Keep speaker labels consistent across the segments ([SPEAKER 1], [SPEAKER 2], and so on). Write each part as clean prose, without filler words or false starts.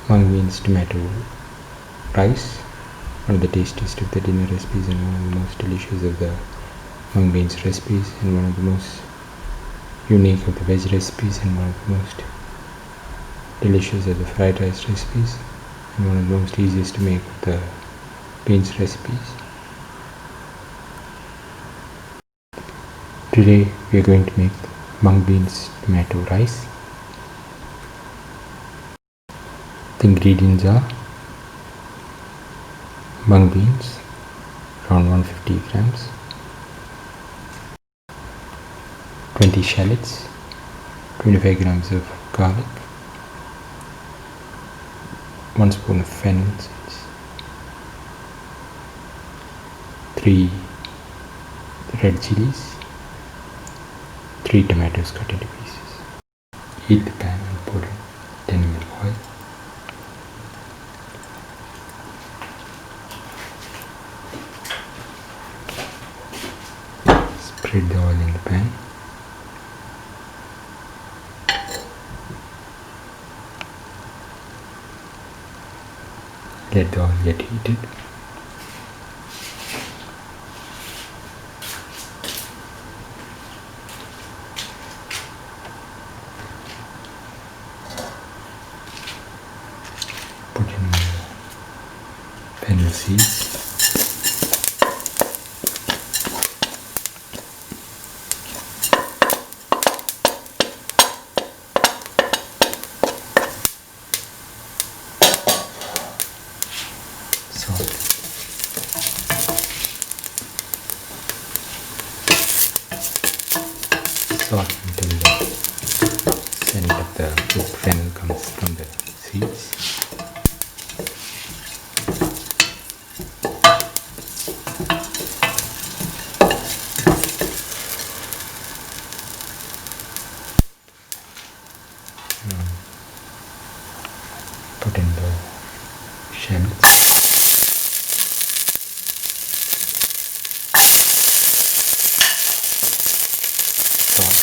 [SPEAKER 1] Mung Beans Tomato Rice, one of the tastiest of the dinner recipes and one of the most delicious of the Mung Beans recipes, and one of the most unique of the veg recipes, and one of the most delicious of the fried rice recipes, and one of the most easiest to make of the beans recipes. Today we are going to make Mung Beans Tomato Rice. The ingredients are mung beans, around 150 grams, 20 shallots, 25 grams of garlic, 1 spoon of fennel seeds, 3 red chillies, 3 tomatoes cut into pieces. Heat the pan and pour in 10 ml oil. Spread the oil in the pan. Let the oil get heated. Put in the fennel seeds. Salt. Salt until the scent of the cooked fennel comes from the seeds. Put in the shallots. Salt.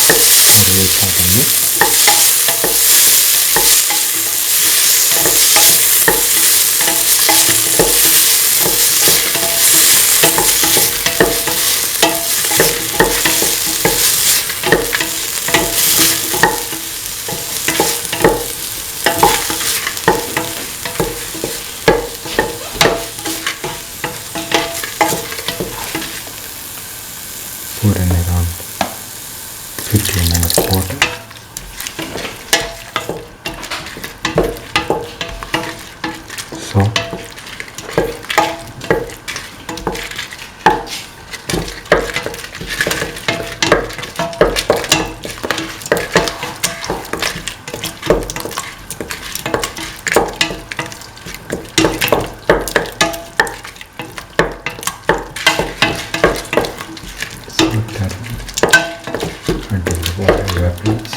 [SPEAKER 1] Already sauteing it. Pour in around 50 ml of water. Salt. Until the water evaporates.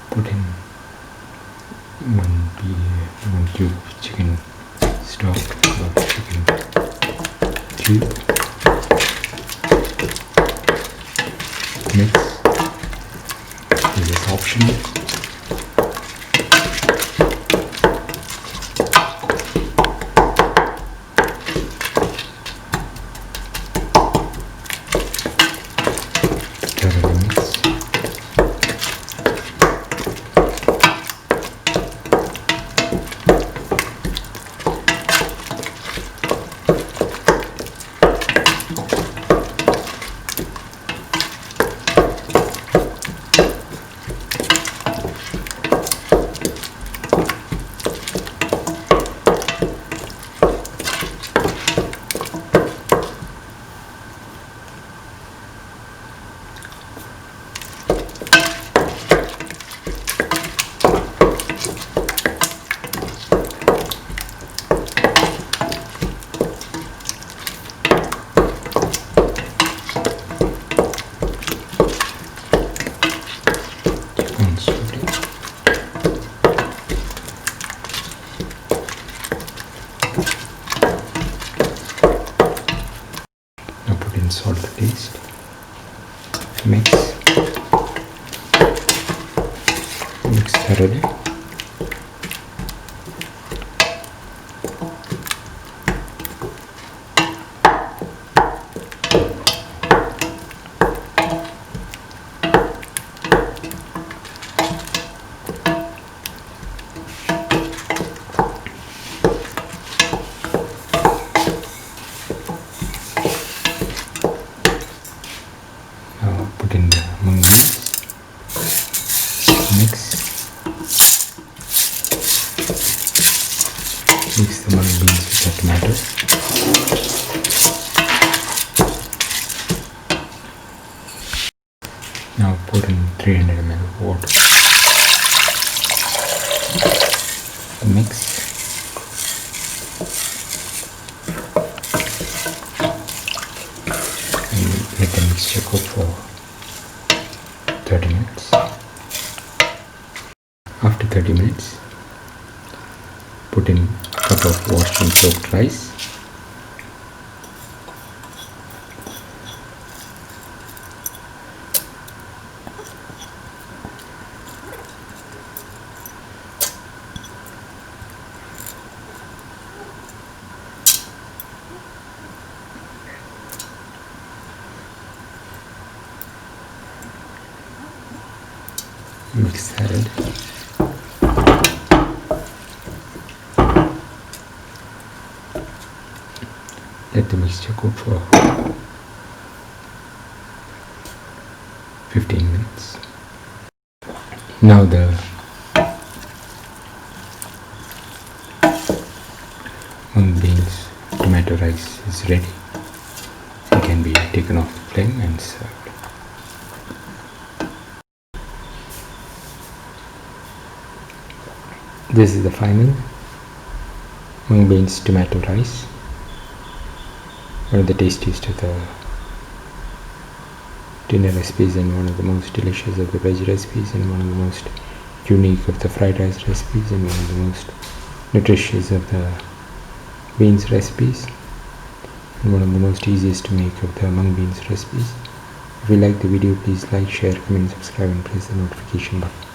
[SPEAKER 1] Put in 1 cube of chicken stock or chicken cube. Mix. This is optional. Thoroughly mix. Now put in salt to taste. Mix thoroughly. Now put in the mung beans. Mix the mung beans with the tomato. Now pour in 300 ml of water. Mix. And let the mixture cook for 30 minutes. After 30 minutes, put in a cup of washed and soaked rice. Mix salad. Let the mixture cook for 15 minutes. Now the Mung Beans Tomato Rice is ready. It can be taken off the flame and served. This is the final Mung Beans Tomato Rice. One of the tastiest of the dinner recipes and one of the most delicious of the veg recipes and one of the most unique of the fried rice recipes and one of the most nutritious of the beans recipes, and one of the most easiest to make of the mung beans recipes. If you like the video, please like, share, comment, subscribe and press the notification button.